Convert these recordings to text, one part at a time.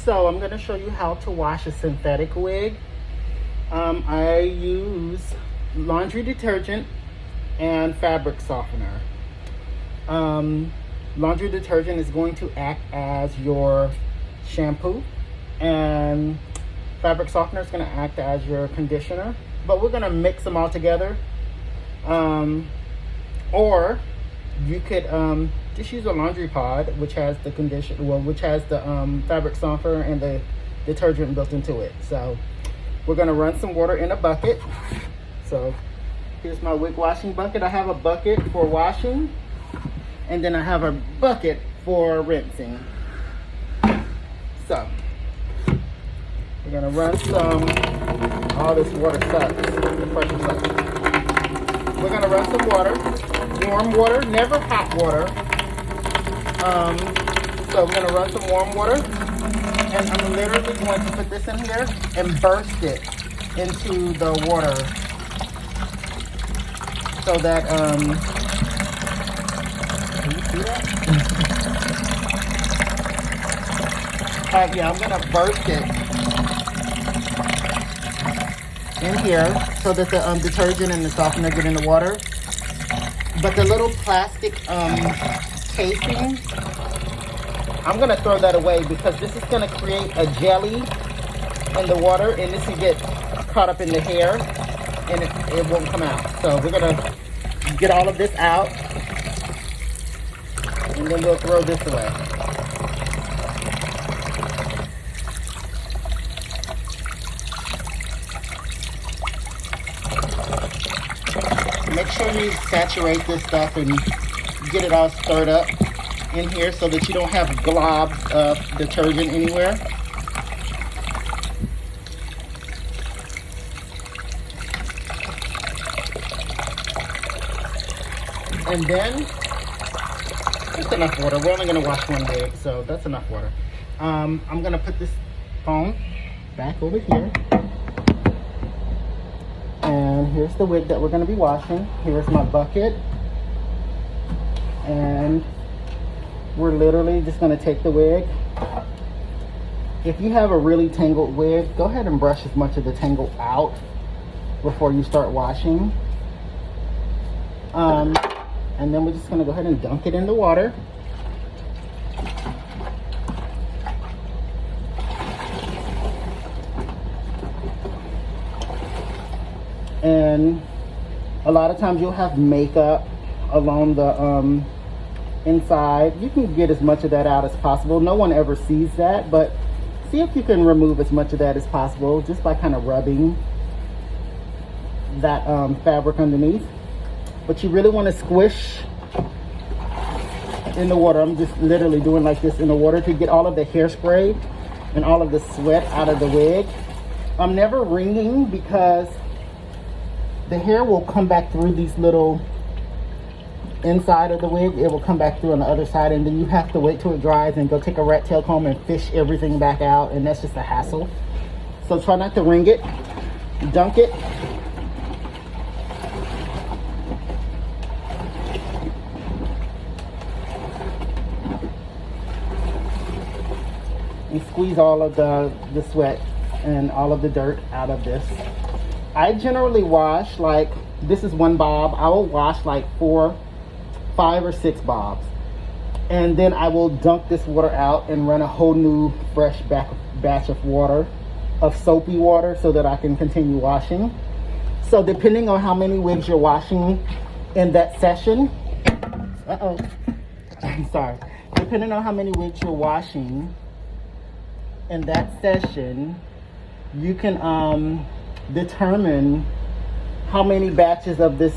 So I'm going to show you how to wash a synthetic wig. I use laundry detergent and fabric softener. Laundry detergent is going to act as your shampoo, and fabric softener is going to act as your conditioner, but we're going to mix them all together. Or you could just use a laundry pod, which has the fabric softener and the detergent built into it. So we're going to run some water in a bucket. So here's my wig washing bucket. I have a bucket for washing, and then I have a bucket for rinsing. So we're gonna run all this water sucks, the pressure sucks. We're gonna run some water, warm water, never hot water. So we're gonna run some warm water, and I'm literally going to put this in here and burst it into the water so that, can you see that? Yeah, I'm gonna burst it in here so that the detergent and the softener get in the water. But the little plastic casing, I'm gonna throw that away because this is gonna create a jelly in the water, and this will get caught up in the hair and it won't come out. So we're gonna get all of this out, and then we'll throw this away. Make sure you saturate this stuff and get it all stirred up in here so that you don't have globs of detergent anywhere. And then, that's enough water. We're only going to wash one wig, so that's enough water. I'm going to put this phone back over here. And here's the wig that we're going to be washing. Here's my bucket. And we're literally just going to take the wig. If you have a really tangled wig, go ahead and brush as much of the tangle out before you start washing. And then we're just going to go ahead and dunk it in the water. And a lot of times you'll have makeup along the inside. You can get as much of that out as possible. No one ever sees that, but see if you can remove as much of that as possible just by kind of rubbing that fabric underneath. But you really want to squish in the water. I'm just literally doing like this in the water to get all of the hairspray and all of the sweat out of the wig. I'm never wringing because the hair will come back through these little inside of the wig. It will come back through on the other side, and then you have to wait till it dries and go take a rat tail comb and fish everything back out, and that's just a hassle. So try not to wring it. Dunk it. And squeeze all of the sweat and all of the dirt out of this. I generally wash, like, this is one bob. I will wash like 5 or 6 bobs. And then I will dunk this water out and run a whole new fresh batch of water, of soapy water, so that I can continue washing. So depending on how many wigs you're washing in that session, I'm sorry. Depending on how many wigs you're washing in that session, you can determine how many batches of this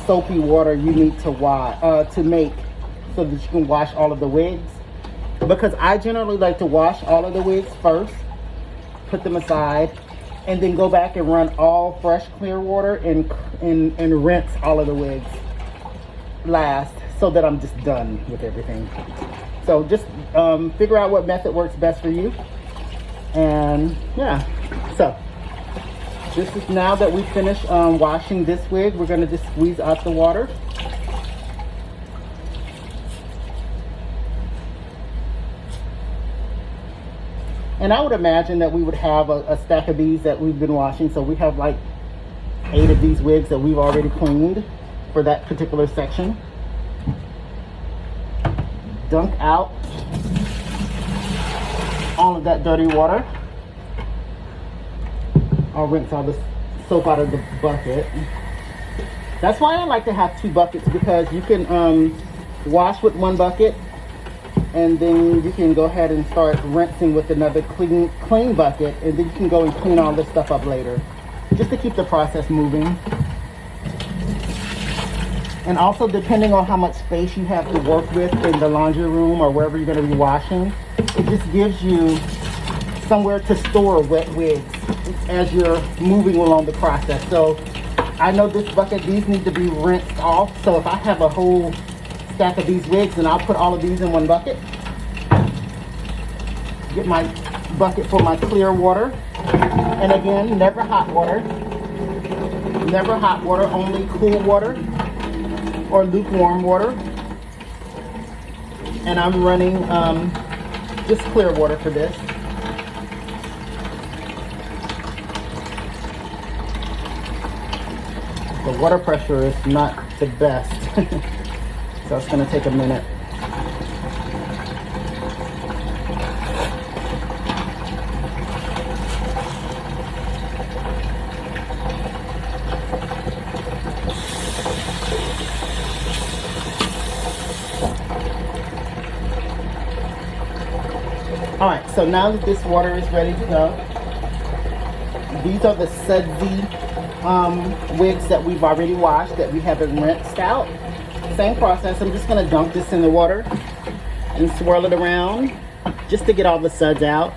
soapy water you need to make so that you can wash all of the wigs. Because I generally like to wash all of the wigs first, put them aside, and then go back and run all fresh clear water and rinse all of the wigs last, so that I'm just done with everything. So just figure out what method works best for you. And yeah, so this is, now that we finish washing this wig, we're going to just squeeze out the water. And I would imagine that we would have a stack of these that we've been washing. So we have like 8 of these wigs that we've already cleaned for that particular section. Dunk out all of that dirty water. I'll rinse all the soap out of the bucket. That's why I like to have 2 buckets, because you can wash with 1 bucket, and then you can go ahead and start rinsing with another clean bucket, and then you can go and clean all this stuff up later, just to keep the process moving. And also, depending on how much space you have to work with in the laundry room or wherever you're going to be washing, it just gives you somewhere to store wet wigs as you're moving along the process. So I know this bucket, these need to be rinsed off. So if I have a whole stack of these wigs, then I'll put all of these in 1 bucket. Get my bucket for my clear water. And again, never hot water. Never hot water, only cool water or lukewarm water. And I'm running just clear water for this. The water pressure is not the best, so it's going to take a minute. All right, so now that this water is ready to go, these are the sudsy wigs that we've already washed, that we haven't rinsed out. Same process. I'm just going to dunk this in the water and swirl it around just to get all the suds out.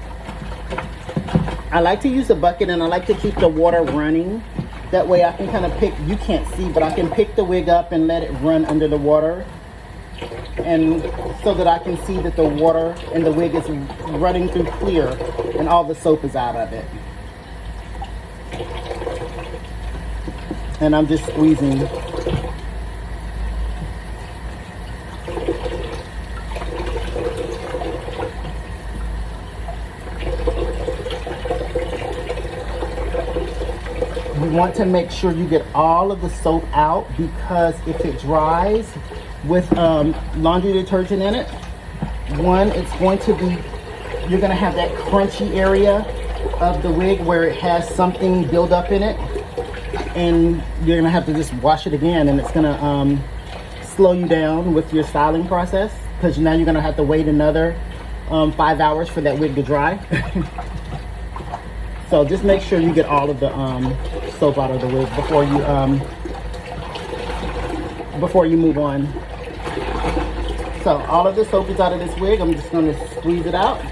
I like to use a bucket, and I like to keep the water running. That way I can kind of pick, you can't see, but I can pick the wig up and let it run under the water, and so that I can see that the water and the wig is running through clear and all the soap is out of it. And I'm just squeezing. You want to make sure you get all of the soap out, because if it dries with laundry detergent in it, one, it's going to be, you're going to have that crunchy area of the wig where it has something build up in it, and you're gonna have to just wash it again, and it's gonna slow you down with your styling process, because now you're gonna have to wait another 5 hours for that wig to dry. So just make sure you get all of the soap out of the wig before you move on. So all of the soap is out of this wig. I'm just gonna squeeze it out.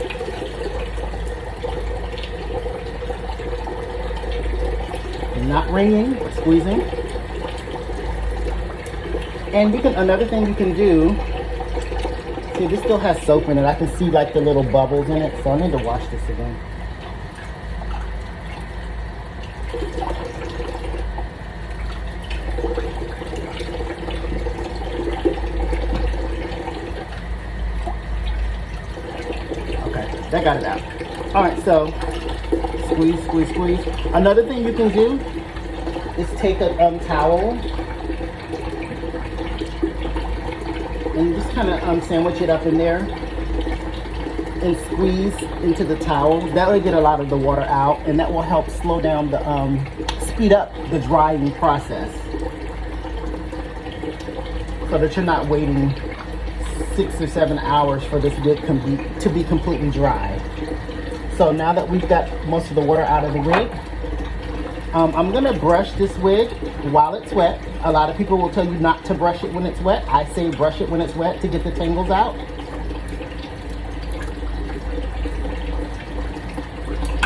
Not wringing, but squeezing. And you can, another thing you can do, see, this still has soap in it. I can see like the little bubbles in it, so I need to wash this again. Okay, that got it out. All right, so squeeze, squeeze, squeeze. Another thing you can do is take a towel and just kind of sandwich it up in there and squeeze into the towel. That will get a lot of the water out, and that will help slow down the, speed up the drying process, so that you're not waiting 6 or 7 hours for this wig to be completely dry. So now that we've got most of the water out of the wig, I'm gonna brush this wig while it's wet. A lot of people will tell you not to brush it when it's wet. I say brush it when it's wet to get the tangles out,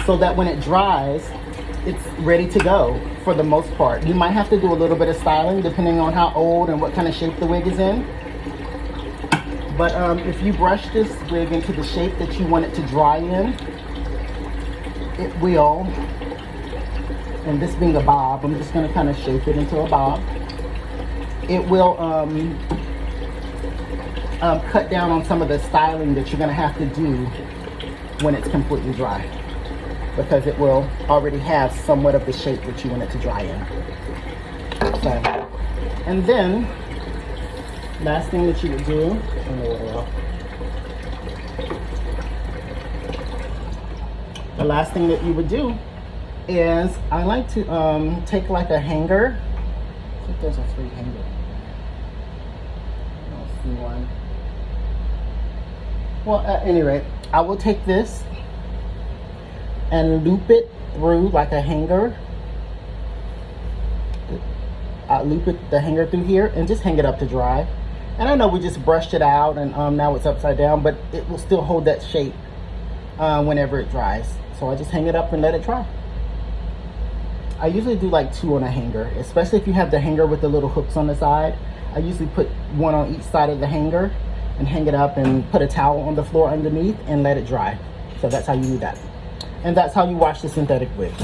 so that when it dries, it's ready to go for the most part. You might have to do a little bit of styling depending on how old and what kind of shape the wig is in. But if you brush this wig into the shape that you want it to dry in, it will, and this being a bob, I'm just going to kind of shape it into a bob. It will cut down on some of the styling that you're going to have to do when it's completely dry, because it will already have somewhat of the shape that you want it to dry in. So, and then last thing that you would do, the last thing that you would do is, I like to take like a hanger. I think there's a free hanger. I don't see one. Well, at any rate, I will take this and loop it through like a hanger. I loop the hanger through here and just hang it up to dry. And I know we just brushed it out and now it's upside down, but it will still hold that shape whenever it dries. So I just hang it up and let it dry. I usually do like 2 on a hanger, especially if you have the hanger with the little hooks on the side. I usually put 1 on each side of the hanger and hang it up and put a towel on the floor underneath and let it dry. So that's how you do that. And that's how you wash the synthetic wigs.